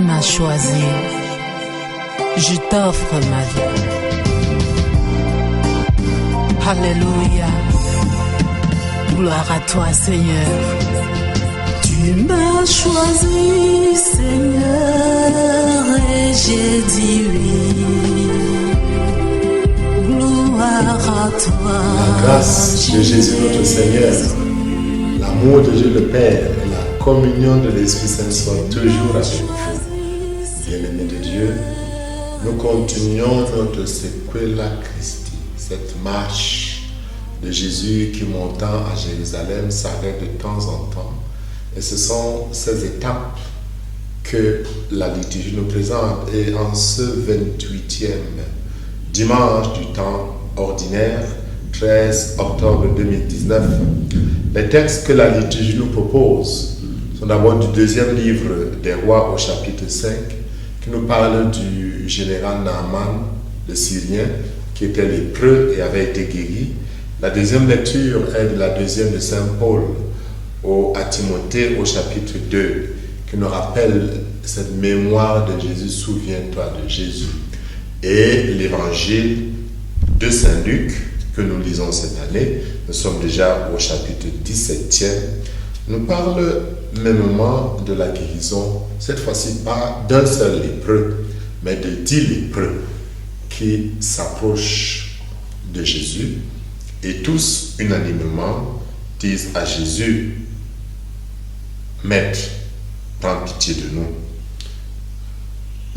qui m'as choisi, je t'offre ma vie. Alléluia, gloire à toi Seigneur. Tu m'as choisi Seigneur et j'ai dit oui. Gloire à toi. La grâce de Jésus notre Seigneur, l'amour de Dieu le Père et la communion de l'Esprit Saint soient toujours avec vous. Bien-aimés de Dieu, nous continuons notre Sequela Christi, cette marche de Jésus qui montant à Jérusalem s'arrête de temps en temps. Et ce sont ces étapes que la liturgie nous présente. Et en ce 28e dimanche du temps ordinaire, 13 octobre 2019, les textes que la liturgie nous propose sont d'abord du deuxième livre des Rois au chapitre 5, qui nous parle du général Naaman, le Syrien, qui était lépreux et avait été guéri. La deuxième lecture est de la deuxième de Saint Paul à Timothée au chapitre 2, qui nous rappelle cette mémoire de Jésus, souviens-toi de Jésus. Et l'évangile de Saint Luc, que nous lisons cette année, nous sommes déjà au chapitre 17e, nous parle mêmement de la guérison, cette fois-ci pas d'un seul lépreux, mais de 10 lépreux qui s'approchent de Jésus et tous unanimement disent à Jésus: Maître, prends pitié de nous.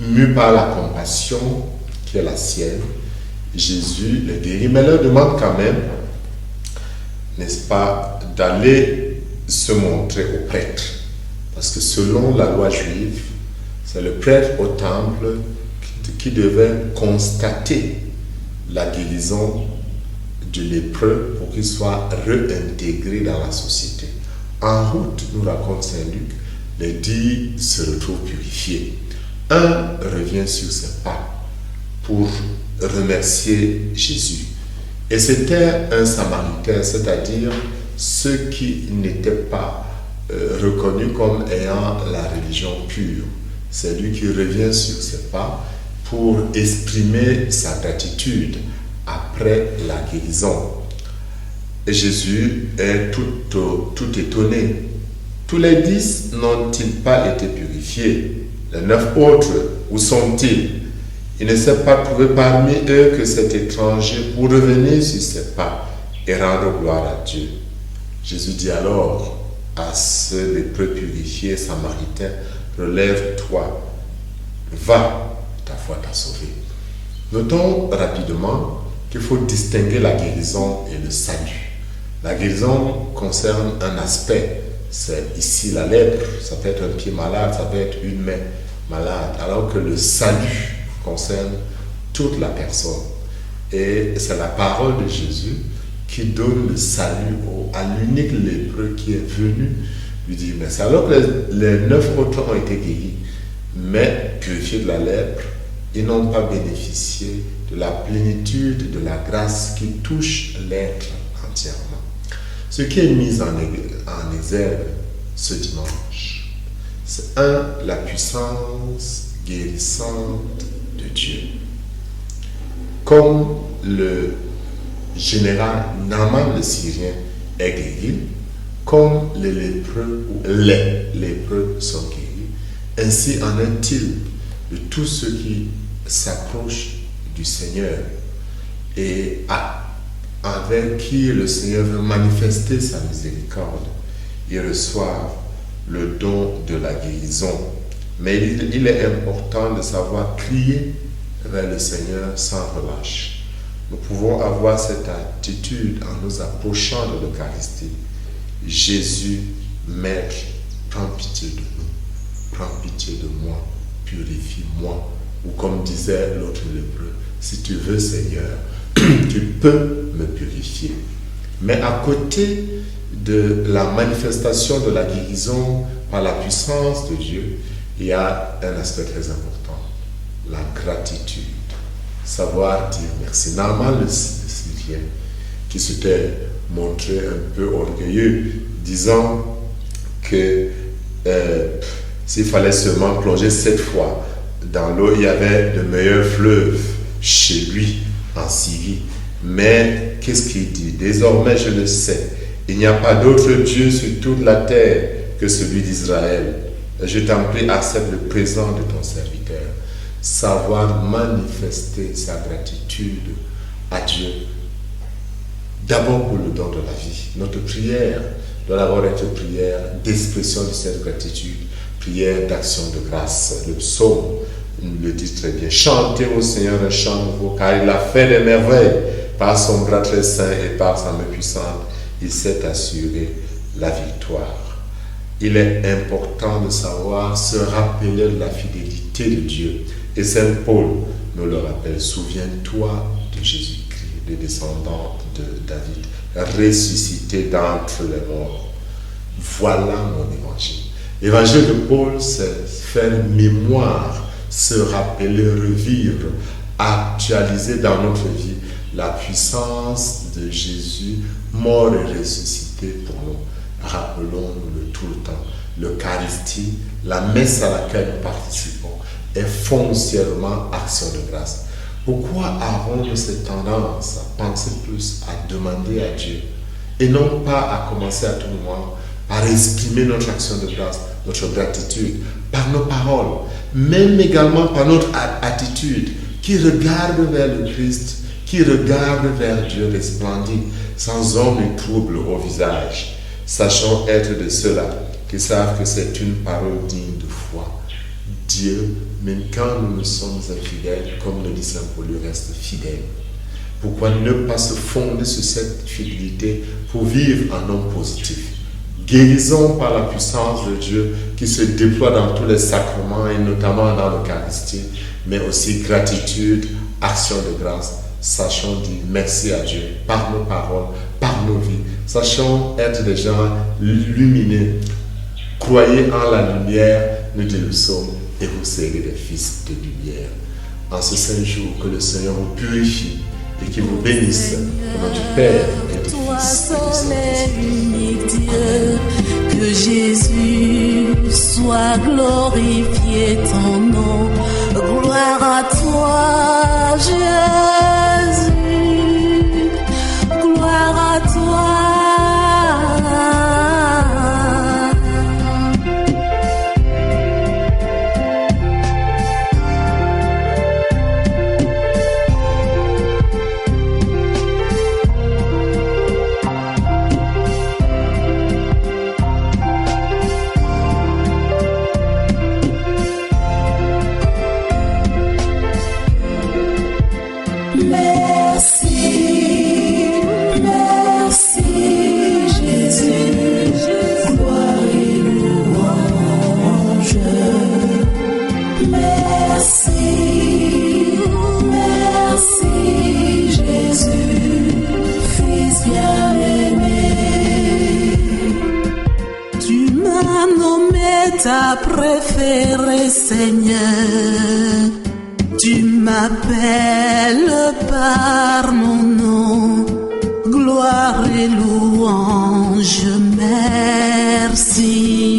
Mu par la compassion qui est la sienne, Jésus les guérit, mais leur demande quand même, n'est-ce pas, d'aller se montrer au prêtre. Parce que selon la loi juive, c'est le prêtre au temple qui devait constater la guérison du lépreux pour qu'il soit réintégré dans la société. En route, nous raconte Saint Luc, les 10 se retrouvent purifiés. Un revient sur ses pas pour remercier Jésus. Et c'était un Samaritain, c'est-à-dire ceux qui n'étaient pas reconnus comme ayant la religion pure. C'est lui qui revient sur ses pas pour exprimer sa gratitude après la guérison. Et Jésus est tout étonné. Tous les 10 n'ont-ils pas été purifiés? Les 9 autres, où sont-ils? Il ne s'est pas trouvé parmi eux que cet étranger pour revenir sur ses pas et rendre gloire à Dieu. Jésus dit alors à ce lépreux purifié samaritain: relève-toi, va, ta foi t'a sauvé. Notons rapidement qu'il faut distinguer la guérison et le salut. La guérison concerne un aspect, c'est ici la lèpre, ça peut être un pied malade, ça peut être une main malade, alors que le salut concerne toute la personne. Et c'est la parole de Jésus qui donne le salut à l'unique lépreux qui est venu lui dire merci. Alors que les 9 autres ont été guéris, mais purifiés de la lèpre, ils n'ont pas bénéficié de la plénitude de la grâce qui touche l'être entièrement. Ce qui est mis en exergue ce dimanche, c'est la puissance guérissante de Dieu. Comme le général Naaman le Syrien est guéri, comme les lépreux sont guéris, ainsi en est-il de tous ceux qui s'approchent du Seigneur et avec qui le Seigneur veut manifester sa miséricorde. Ils reçoivent le don de la guérison. Mais il est important de savoir crier vers le Seigneur sans relâche. Nous pouvons avoir cette attitude en nous approchant de l'Eucharistie. Jésus, Maître, prends pitié de nous, prends pitié de moi, purifie-moi. Ou comme disait l'autre lépreux, si tu veux Seigneur, tu peux me purifier. Mais à côté de la manifestation de la guérison par la puissance de Dieu, il y a un aspect très important, la gratitude. Savoir dire merci. Naaman le Syrien, qui s'était montré un peu orgueilleux, disant que S'il fallait seulement plonger 7 fois dans l'eau, il y avait de meilleurs fleuves chez lui en Syrie. Mais qu'est-ce qu'il dit? Désormais, je le sais, il n'y a pas d'autre Dieu sur toute la terre que celui d'Israël. Je t'en prie, accepte le présent de ton serviteur. Savoir manifester sa gratitude à Dieu. D'abord pour le don de la vie. Notre prière doit d'abord être prière d'expression de cette gratitude, prière d'action de grâce. Le psaume le dit très bien. Chantez au Seigneur un chant nouveau, car il a fait des merveilles. Par son bras très saint et par sa main puissante, il s'est assuré la victoire. Il est important de savoir se rappeler de la fidélité de Dieu. Et Saint Paul nous le rappelle. Souviens-toi de Jésus-Christ, le descendant de David, ressuscité d'entre les morts. Voilà mon évangile. L'évangile de Paul, c'est faire mémoire, se rappeler, revivre, actualiser dans notre vie la puissance de Jésus, mort et ressuscité pour nous. Rappelons-nous tout le temps. L'Eucharistie, la messe à laquelle nous participons, est foncièrement action de grâce. Pourquoi avons-nous cette tendance à penser plus, à demander à Dieu, et non pas à commencer à tout moment par exprimer notre action de grâce, notre gratitude, par nos paroles, même également par notre attitude, qui regarde vers le Christ, qui regarde vers Dieu resplendide, sans ombre et trouble au visage. Sachons être de ceux-là qui savent que c'est une parole digne de foi. Dieu, même quand nous nous sommes infidèles, comme le dit Saint Paul, il reste fidèle. Pourquoi ne pas se fonder sur cette fidélité pour vivre un homme positif? Guérison par la puissance de Dieu qui se déploie dans tous les sacrements et notamment dans l'Eucharistie, mais aussi gratitude, action de grâce. Sachons dire merci à Dieu par nos paroles, par nos vies. Sachons être des gens lumineux. Croyez en la lumière, nous dit le psaume, et vous serez des fils de lumière. En ce saint jour, que le Seigneur vous purifie et qu'il vous bénisse au nom du Père et du Fils et du Saint-Esprit. Que Jésus soit glorifié ton nom. Gloire à toi, Jésus. Gloire à toi. Ta préférée, Seigneur, tu m'appelles par mon nom, gloire et louange, merci.